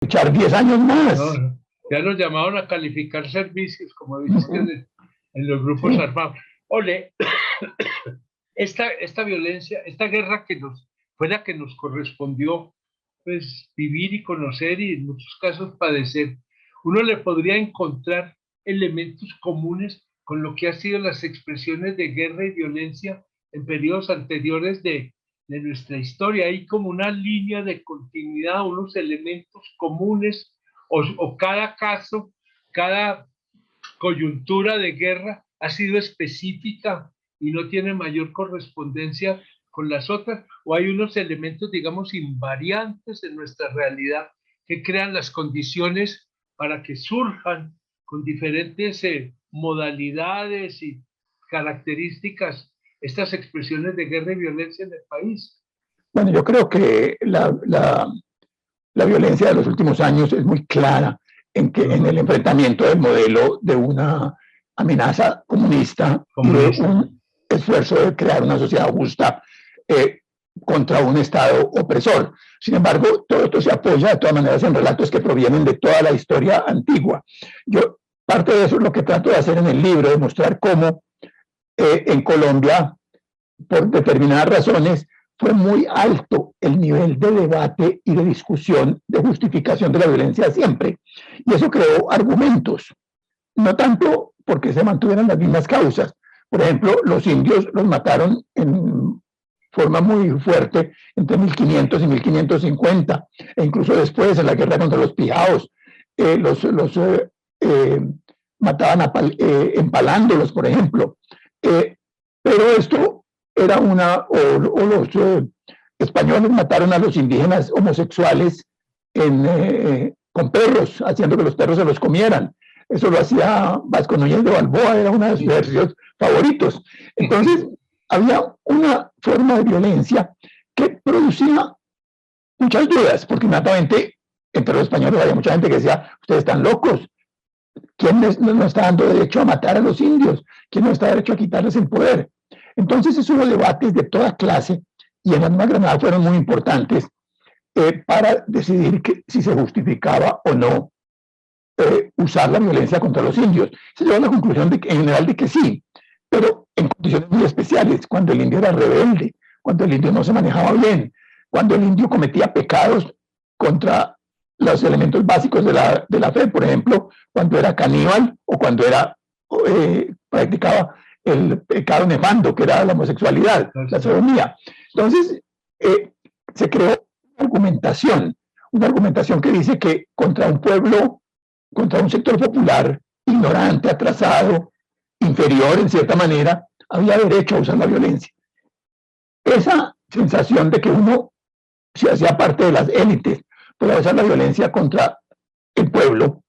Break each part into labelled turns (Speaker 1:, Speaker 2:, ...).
Speaker 1: echar 10 años
Speaker 2: No,
Speaker 1: más.
Speaker 2: ya nos llamaron a calificar servicios, como dijiste, en los grupos
Speaker 1: Sí.
Speaker 2: armados. Ole, esta violencia, esta guerra que fue la que nos correspondió pues vivir y conocer y en muchos casos padecer, uno le podría encontrar elementos comunes con lo que han sido las expresiones de guerra y violencia en periodos anteriores de nuestra historia. Hay como una línea de continuidad, unos elementos comunes o cada caso, cada coyuntura de guerra ha sido específica y no tiene mayor correspondencia con las otras, o hay unos elementos, digamos, invariantes en nuestra realidad que crean las condiciones para que surjan con diferentes modalidades y características estas expresiones de guerra y violencia en el país.
Speaker 1: Bueno, yo creo que la violencia de los últimos años es muy clara en que en el enfrentamiento del modelo de una amenaza comunista y de un esfuerzo de crear una sociedad justa contra un Estado opresor. Sin embargo, todo esto se apoya de todas maneras en relatos que provienen de toda la historia antigua. Yo, parte de eso es lo que trato de hacer en el libro, de mostrar cómo en Colombia, por determinadas razones, fue muy alto el nivel de debate y de discusión de justificación de la violencia siempre. Y eso creó argumentos, no tanto porque se mantuvieran las mismas causas. Por ejemplo, los indios los mataron en forma muy fuerte entre 1500 y 1550, e incluso después en la guerra contra los pijaos, mataban empalándolos, por ejemplo. Pero esto era o los españoles mataron a los indígenas homosexuales con perros, haciendo que los perros se los comieran. Eso lo hacía Vasco Núñez de Balboa, era uno de sus ejércitos favoritos. Entonces, había una forma de violencia que producía muchas dudas, porque inmediatamente entre los españoles había mucha gente que decía, ustedes están locos, ¿quién no está dando derecho a matar a los indios? ¿Quién no está derecho a quitarles el poder? Entonces, esos hubo debates de toda clase, y en la Nueva Granada fueron muy importantes para decidir si se justificaba o no usar la violencia contra los indios. Se llegó a la conclusión en general de que sí, pero en condiciones muy especiales, cuando el indio era rebelde, cuando el indio no se manejaba bien, cuando el indio cometía pecados contra los elementos básicos de la fe, por ejemplo, cuando era caníbal o cuando practicaba el pecado nefando, que era la homosexualidad, la sodomía. Entonces, se creó una argumentación que dice que contra un pueblo, contra un sector popular ignorante, atrasado, inferior en cierta manera, había derecho a usar la violencia. Esa sensación de que uno se hacía parte de las élites, podía usar la violencia contra el pueblo,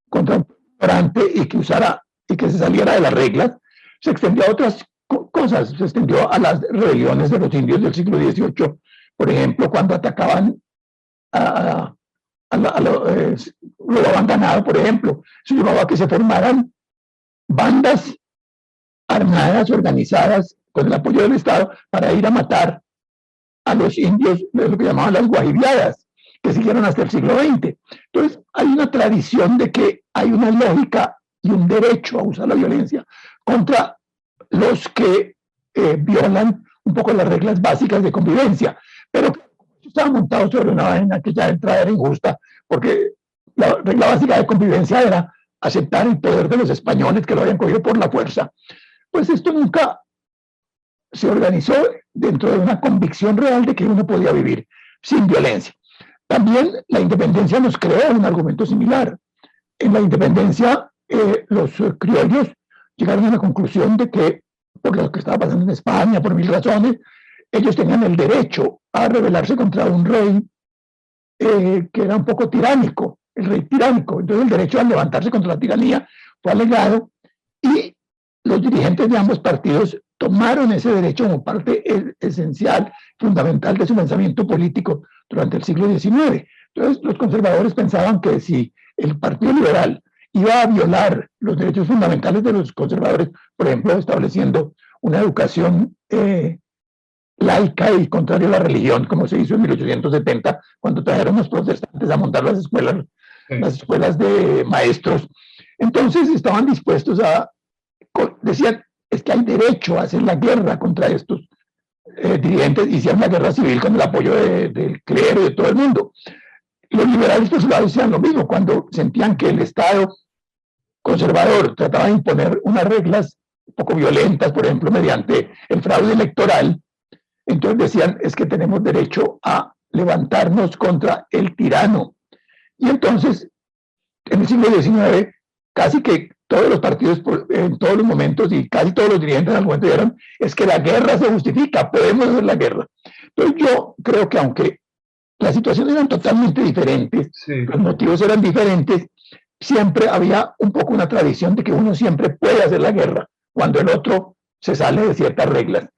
Speaker 1: contra un ignorante y que se saliera de las reglas, se extendió a otras cosas, se extendió a las rebeliones de los indios del siglo XVIII, por ejemplo, cuando atacaban robaban ganado, por ejemplo. Se llevaba a que se formaran bandas armadas, organizadas, con el apoyo del Estado, para ir a matar a los indios, de lo que llamaban las guajibiadas, que siguieron hasta el siglo XX. Entonces, hay una tradición de que hay una lógica y un derecho a usar la violencia contra los que violan un poco las reglas básicas de convivencia. Pero estaba montado sobre una vaina que ya de entrada era injusta, porque la regla básica de convivencia era aceptar el poder de los españoles que lo habían cogido por la fuerza. Pues esto nunca se organizó dentro de una convicción real de que uno podía vivir sin violencia. También la independencia nos creó un argumento similar. En la independencia, los criollos llegaron a la conclusión de que, por lo que estaba pasando en España, por 1000 razones, ellos tenían el derecho a rebelarse contra un rey que era un poco tiránico, el rey tiránico. Entonces el derecho a levantarse contra la tiranía fue alegado y los dirigentes de ambos partidos tomaron ese derecho como parte esencial, fundamental de su pensamiento político durante el siglo XIX. Entonces los conservadores pensaban que si el Partido Liberal iba a violar los derechos fundamentales de los conservadores, por ejemplo, estableciendo una educación laica y contraria a la religión, como se hizo en 1870, cuando trajeron los protestantes a montar las escuelas de maestros. Entonces estaban dispuestos decían, es que hay derecho a hacer la guerra contra estos dirigentes, y hicieron la guerra civil con el apoyo del clero y de todo el mundo. Los liberales, por su lado, decían lo mismo, cuando sentían que el Estado conservador trataba de imponer unas reglas un poco violentas, por ejemplo, mediante el fraude electoral. Entonces decían, es que tenemos derecho a levantarnos contra el tirano. Y entonces, en el siglo XIX, casi que todos los partidos en todos los momentos y casi todos los dirigentes en algún momento dijeron, es que la guerra se justifica, podemos hacer la guerra. Entonces yo creo que aunque las situaciones eran totalmente diferentes, sí, los motivos eran diferentes, siempre había un poco una tradición de que uno siempre puede hacer la guerra cuando el otro se sale de ciertas reglas.